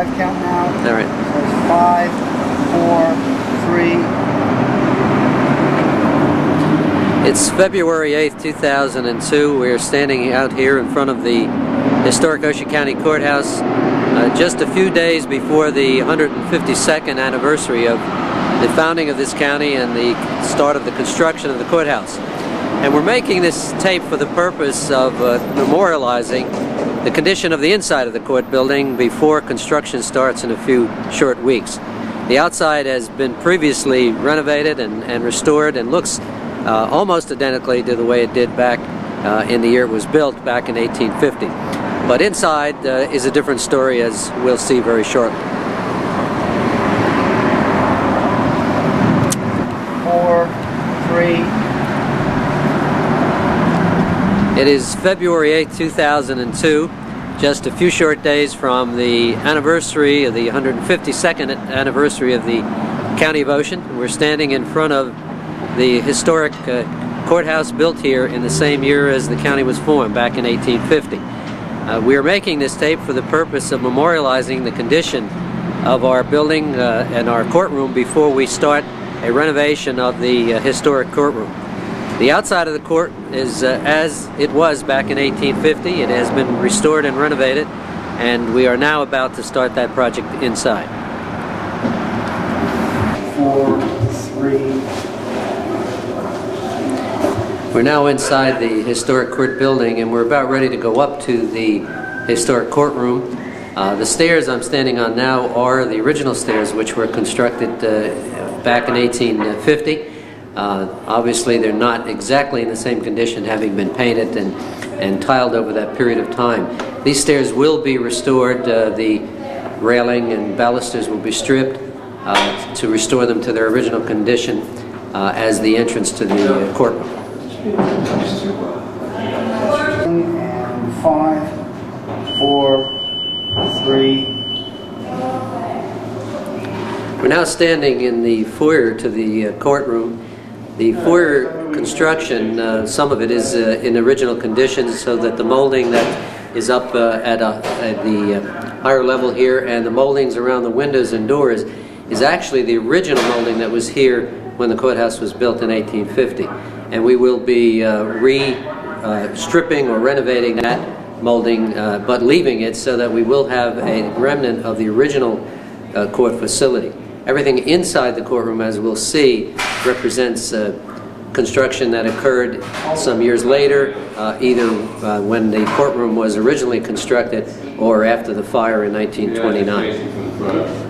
5 count now. All right. So it's 5, 4, 3. It's February 8th, 2002. We're standing out here in front of the historic Ocean County Courthouse just a few days before the 152nd anniversary of the founding of this county and the start of the construction of the courthouse. And we're making this tape for the purpose of memorializing the condition of the inside of the court building before construction starts in a few short weeks. The outside has been previously renovated and restored and looks almost identically to the way it did back in the year it was built back in 1850. But inside is a different story, as we'll see very shortly. 4, 3. It is February 8, 2002, just a few short days from the anniversary of the 152nd anniversary of the County of Ocean. We're standing in front of the historic courthouse built here in the same year as the county was formed, back in 1850. We are making this tape for the purpose of memorializing the condition of our building and our courtroom before we start a renovation of the historic courtroom. The outside of the court is as it was back in 1850. It has been restored and renovated, and we are now about to start that project inside. 4, 3. We're now inside the historic court building, and we're about ready to go up to the historic courtroom. The stairs I'm standing on now are the original stairs which were constructed back in 1850. Obviously they're not exactly in the same condition, having been painted and tiled over that period of time. These stairs will be restored. The railing and balusters will be stripped to restore them to their original condition as the entrance to the courtroom. And 5, 4, 3. We're now standing in the foyer to the courtroom. The foyer construction, some of it is in original condition, so that the molding that is up at the higher level here and the moldings around the windows and doors is actually the original molding that was here when the courthouse was built in 1850. And we will be stripping or renovating that molding, but leaving it so that we will have a remnant of the original court facility. Everything inside the courtroom, as we'll see, represents construction that occurred some years later, either when the courtroom was originally constructed or after the fire in 1929.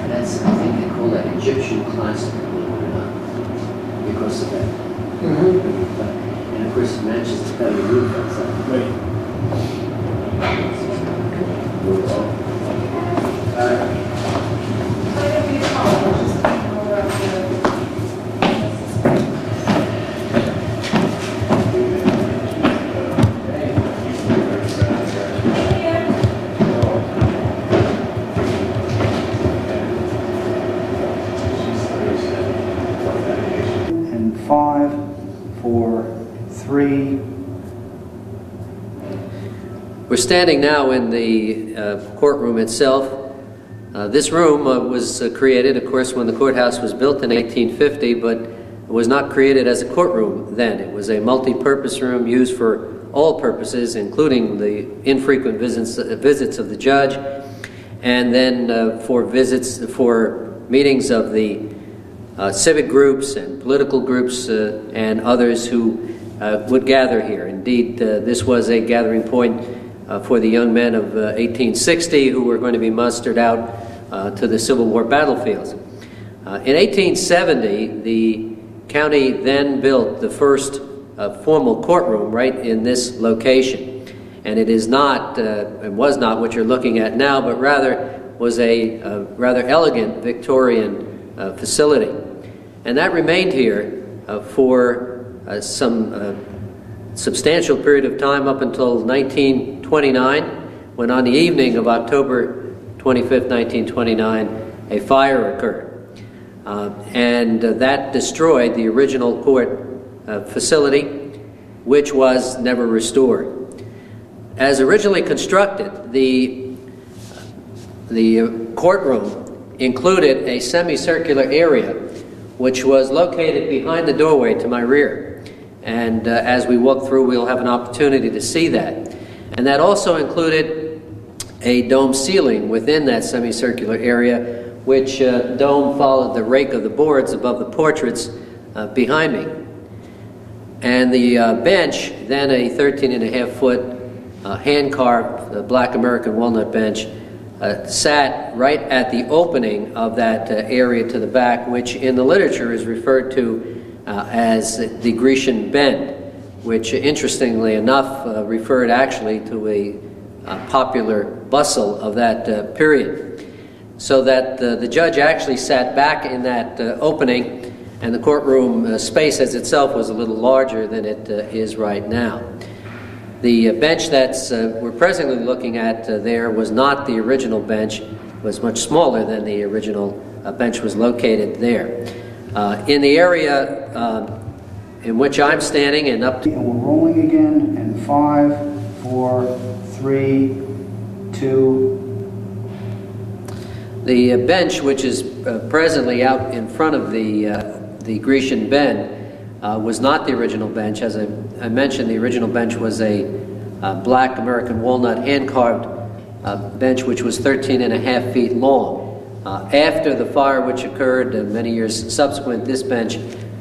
That's, I think they call that Egyptian classic, because of that. And of course it matches the kind of roof outside. And 5, 4, 3. We're standing now in the courtroom itself. This room was created, of course, when the courthouse was built in 1850, but it was not created as a courtroom then. It was a multi-purpose room used for all purposes, including the infrequent visits of the judge, and then for meetings of the civic groups and political groups and others who would gather here. Indeed, this was a gathering point for the young men of 1860 who were going to be mustered out to the Civil War battlefields. In 1870, the county then built the first formal courtroom right in this location. And it is not, it was not what you're looking at now, but rather was a rather elegant Victorian facility. And that remained here for some substantial period of time up until 1929, when on the evening of October 25th, 1929, a fire occurred. And that destroyed the original court facility, which was never restored. As originally constructed, the courtroom included a semicircular area which was located behind the doorway to my rear. And as we walk through, we'll have an opportunity to see that. And that also included a dome ceiling within that semicircular area, which dome followed the rake of the boards above the portraits behind me. And the bench, then a 13.5-foot hand-carved black American walnut bench, sat right at the opening of that area to the back, which in the literature is referred to as the Grecian bend, which interestingly enough referred actually to a popular bustle of that period. So that the judge actually sat back in that opening, and the courtroom space as itself was a little larger than it is right now. The bench that's we're presently looking at there was not the original bench, was much smaller than the original bench was located there. In the area in which I'm standing and up to... And we're rolling again, and 5, 4, 3, 2... The bench, which is presently out in front of the Grecian bend, was not the original bench. As I mentioned, the original bench was a black American walnut hand-carved bench which was 13.5 feet long. After the fire which occurred many years subsequent, this bench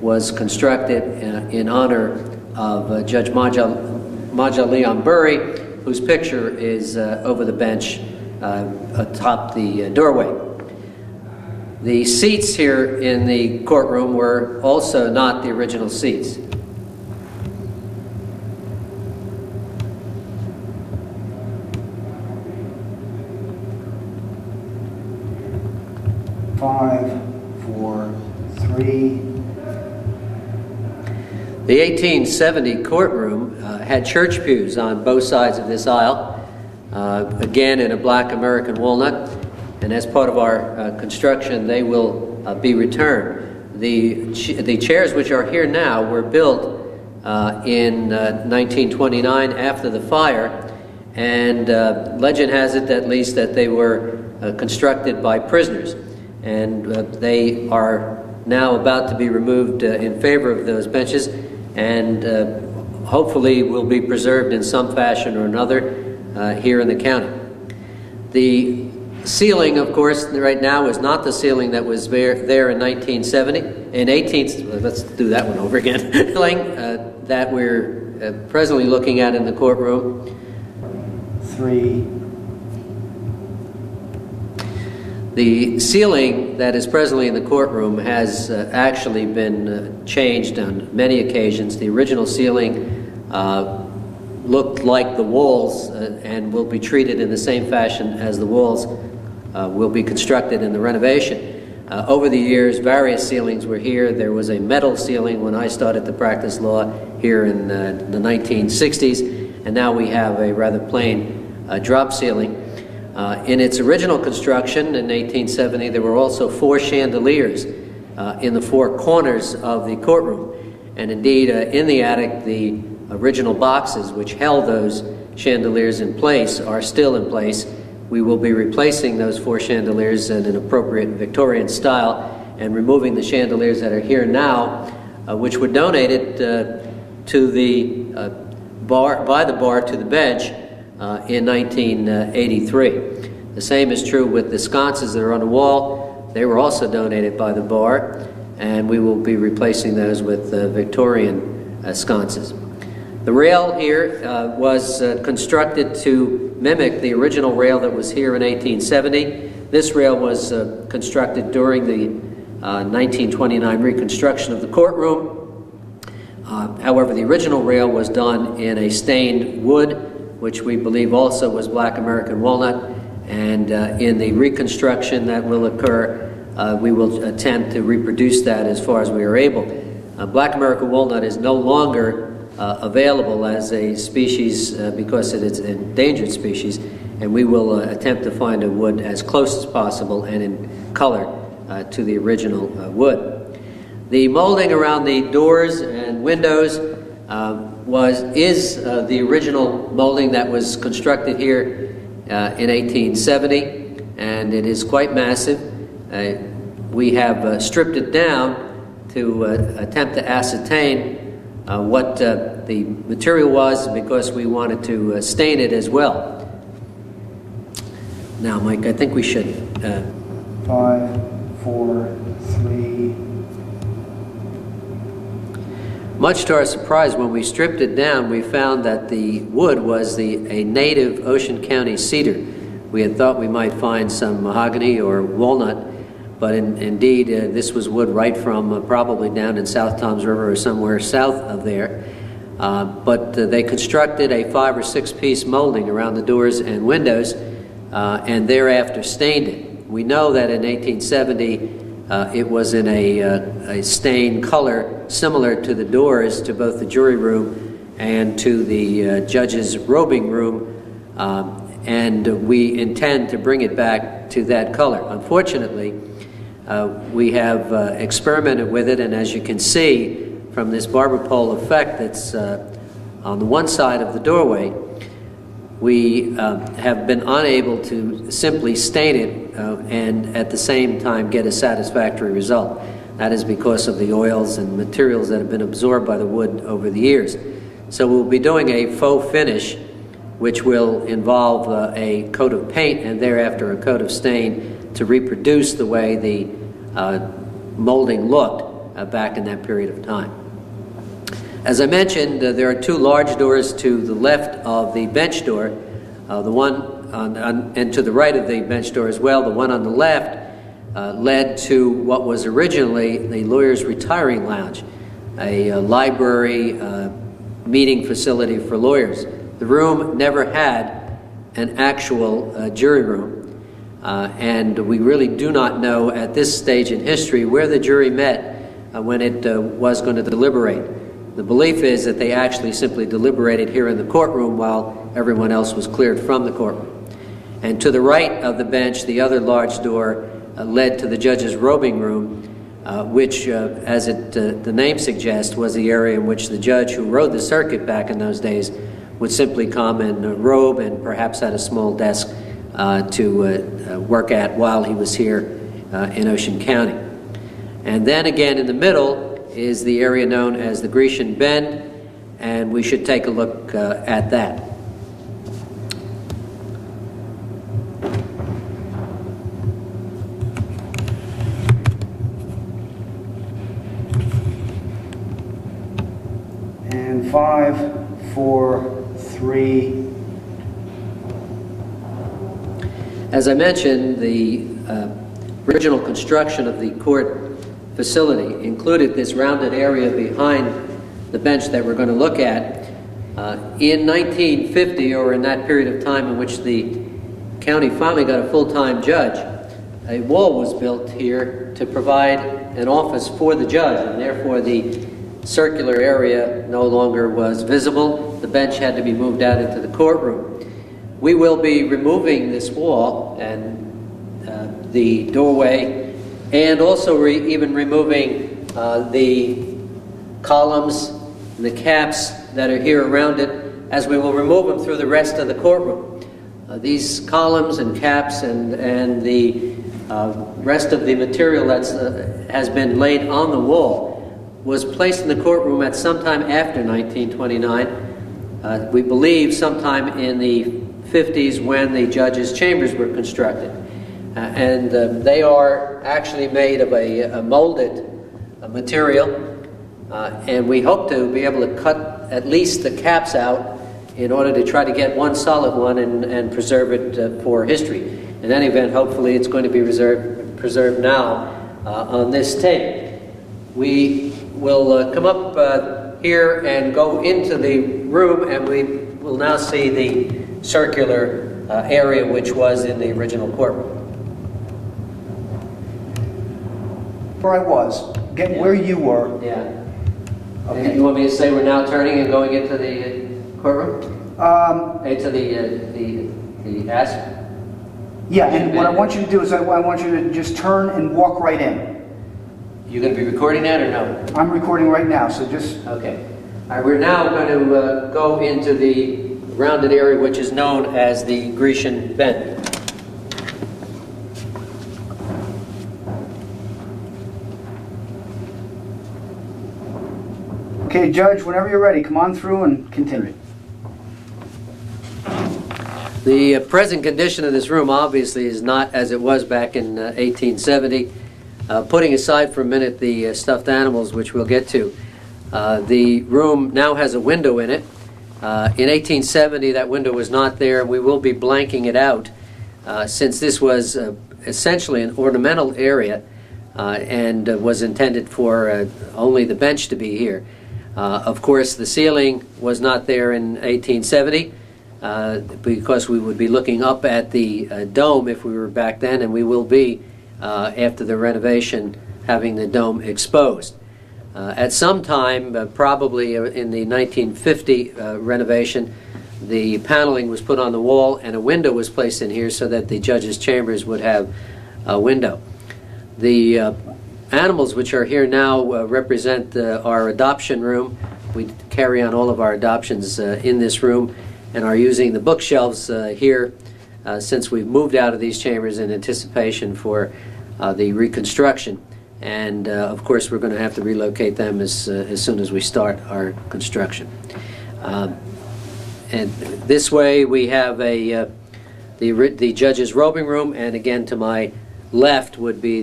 was constructed in honor of Judge Maja Leon Burry, whose picture is over the bench atop the doorway. The seats here in the courtroom were also not the original seats. Five, 4, 3. The 1870 courtroom had church pews on both sides of this aisle, again in a black American walnut, and as part of our construction they will be returned. The chairs which are here now were built in 1929 after the fire, and legend has it at least that they were constructed by prisoners, and they are now about to be removed in favor of those benches, and hopefully will be preserved in some fashion or another here in the county. The ceiling, of course, right now is not the ceiling that was there in 1970. Let's do that one over again. The ceiling that we're presently looking at in the courtroom. 3. The ceiling that is presently in the courtroom has actually been changed on many occasions. The original ceiling looked like the walls and will be treated in the same fashion as the walls will be constructed in the renovation. Over the years, various ceilings were here. There was a metal ceiling when I started to practice law here in the 1960s, and now we have a rather plain drop ceiling. In its original construction in 1870, there were also 4 chandeliers in the 4 corners of the courtroom. And indeed, in the attic, the original boxes which held those chandeliers in place are still in place. We will be replacing those 4 chandeliers in an appropriate Victorian style and removing the chandeliers that are here now, which were donated to the by the bar to the bench in 1983. The same is true with the sconces that are on the wall. They were also donated by the bar, and we will be replacing those with Victorian sconces. The rail here was constructed to mimic the original rail that was here in 1870. This rail was constructed during the 1929 reconstruction of the courtroom. However, the original rail was done in a stained wood, which we believe also was black American walnut, and in the reconstruction that will occur, we will attempt to reproduce that as far as we are able. Black American walnut is no longer available as a species because it is an endangered species, and we will attempt to find a wood as close as possible and in color to the original wood. The molding around the doors and windows is the original molding that was constructed here in 1870, and it is quite massive. We have stripped it down to attempt to ascertain what the material was, because we wanted to stain it as well. Now, Mike, I think we should... 5, 4, 3. Much to our surprise, when we stripped it down, we found that the wood was a native Ocean County cedar. We had thought we might find some mahogany or walnut, but indeed this was wood right from probably down in South Toms River or somewhere south of there. But they constructed a 5 or 6 piece molding around the doors and windows, and thereafter stained it. We know that in 1870 it was in a stained color similar to the doors to both the jury room and to the judge's robing room, and we intend to bring it back to that color. Unfortunately, we have experimented with it, and as you can see from this barber pole effect that's on the one side of the doorway, we have been unable to simply stain it and at the same time get a satisfactory result. That is because of the oils and materials that have been absorbed by the wood over the years. So we'll be doing a faux finish, which will involve a coat of paint and thereafter a coat of stain to reproduce the way the molding looked back in that period of time. As I mentioned, there are 2 large doors to the left of the bench door, the one and to the right of the bench door as well. The one on the left led to what was originally the lawyer's retiring lounge, a library meeting facility for lawyers. The room never had an actual jury room, and we really do not know at this stage in history where the jury met when it was going to deliberate. The belief is that they actually simply deliberated here in the courtroom while everyone else was cleared from the courtroom. And to the right of the bench, the other large door led to the judge's robing room, which, as the name suggests, was the area in which the judge who rode the circuit back in those days would simply come and robe and perhaps had a small desk to work at while he was here in Ocean County. And then again in the middle is the area known as the Grecian Bend, and we should take a look at that. And 5, 4, 3. As I mentioned, the original construction of the court facility included this rounded area behind the bench that we're going to look at. In 1950, or in that period of time in which the county finally got a full-time judge, a wall was built here to provide an office for the judge, and therefore the circular area no longer was visible. The bench had to be moved out into the courtroom. We will be removing this wall and the doorway, and also even removing the columns and the caps that are here around it, as we will remove them through the rest of the courtroom. These columns and caps and the rest of the material that has been laid on the wall was placed in the courtroom at some time after 1929. We believe sometime in the 50s when the judges' chambers were constructed. And they are actually made of a molded material, and we hope to be able to cut at least the caps out in order to try to get one solid one and preserve it for history. In any event, hopefully it's going to be preserved now on this tape. We will come up here and go into the room, and we will now see the circular area which was in the original courtroom. Where I was, where you were. Yeah. Okay. You want me to say we're now turning and going into the courtroom? Into the The ask? Yeah, and what I want you to do is I want you to just turn and walk right in. You going to be recording that or no? I'm recording right now, so just... Okay. All right, we're now going to go into the rounded area which is known as the Grecian bend. Okay, Judge, whenever you're ready, come on through and continue. The present condition of this room obviously is not as it was back in 1870. Putting aside for a minute the stuffed animals, which we'll get to, the room now has a window in it. In 1870, that window was not there. We will be blanking it out since this was essentially an ornamental area and was intended for only the bench to be here. Of course, the ceiling was not there in 1870 because we would be looking up at the dome if we were back then, and we will be after the renovation having the dome exposed. At some time, probably in the 1950 renovation, the paneling was put on the wall and a window was placed in here so that the judges' chambers would have a window. The animals which are here now represent our adoption room. We carry on all of our adoptions in this room and are using the bookshelves here since we've moved out of these chambers in anticipation for the reconstruction. And of course we're going to have to relocate them as soon as we start our construction. And this way we have the judge's robing room, and again to my left would be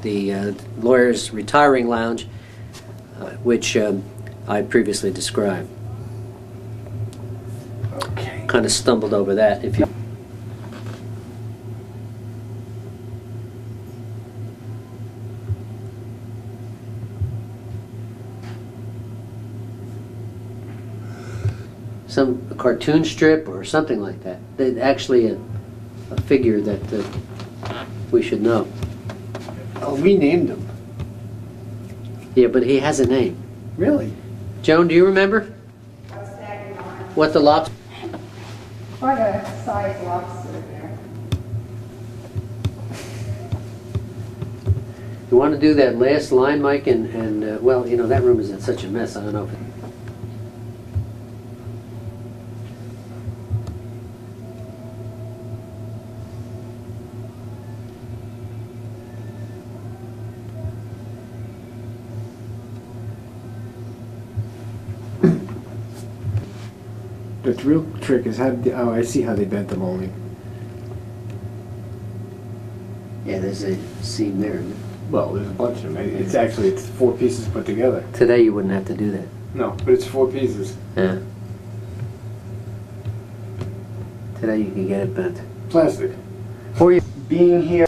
the lawyer's retiring lounge, which I previously described. Okay. Kind of stumbled over that. If you a cartoon strip or something like that. Actually a figure that we should know. Oh, we named him. Yeah, but he has a name. Really? Joan, do you remember What's that, Your Honor? what the lobster? Quite a size lobster there. You want to do that last line, Mike? And well, you know, that room is in such a mess. I don't know if it... The real trick is how. Oh, I see how they bent the molding. Yeah, there's a seam there. Well, there's a bunch of them. It's 4 pieces put together. Today you wouldn't have to do that. No, but it's 4 pieces. Yeah. Today you can get it bent. Plastic. For you being here.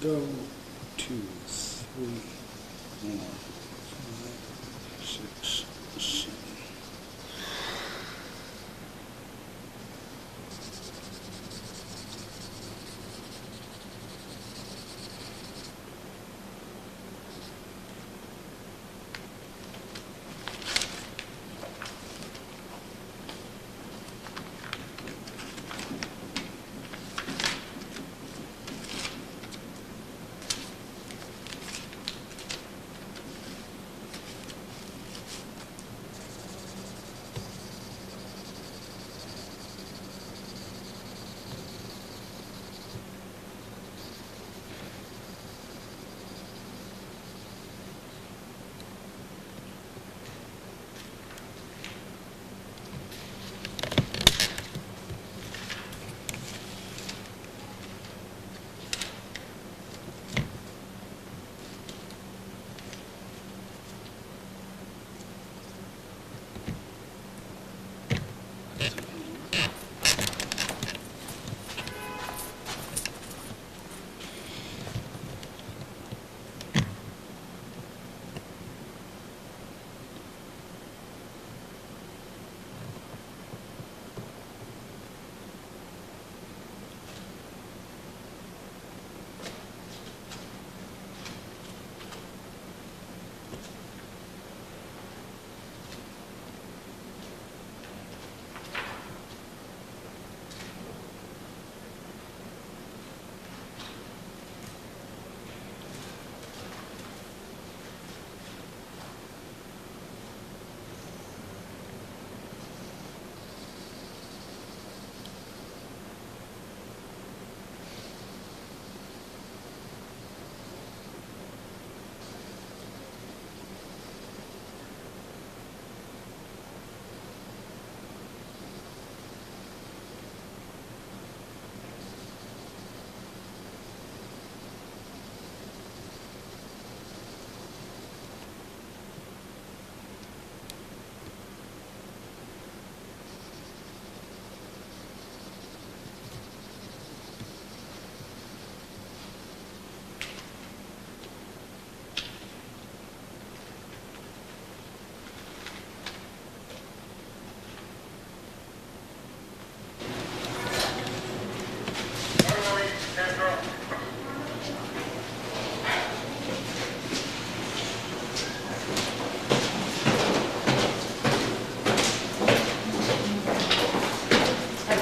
go. 2, 3, 4, 5, 6, 7.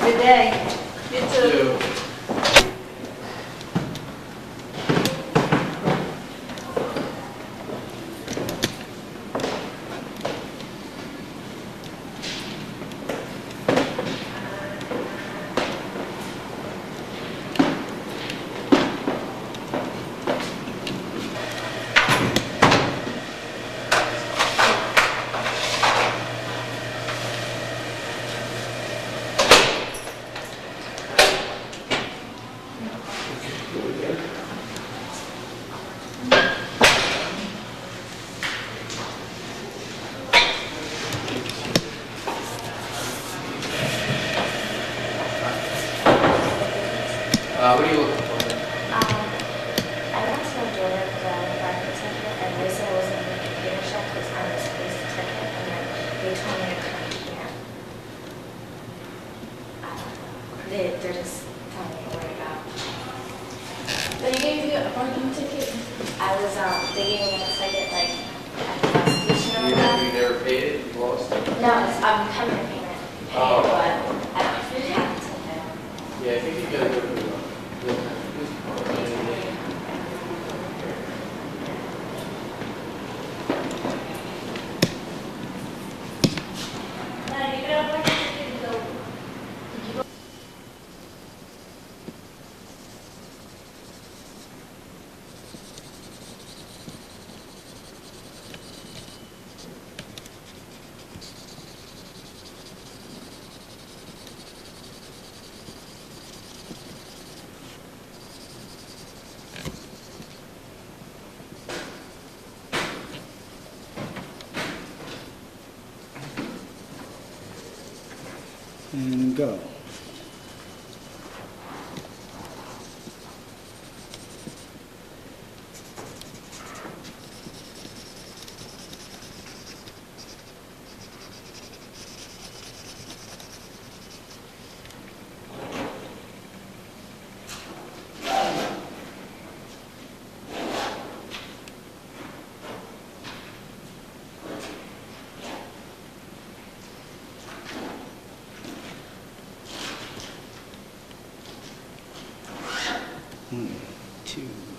Good day. You too. What are you looking for? I went to the door of the market ticket and they said I wasn't going to computer check because I was supposed to check it and then they told me to come here. They're just telling me what to go. They gave you a parking ticket? They gave me a ticket like at the bus station or whatever. You never paid it? You lost it? No, I'm coming to payment. Oh. But I don't know if it happened to him. Yeah, I think you gotta go to the police department. And go. 2.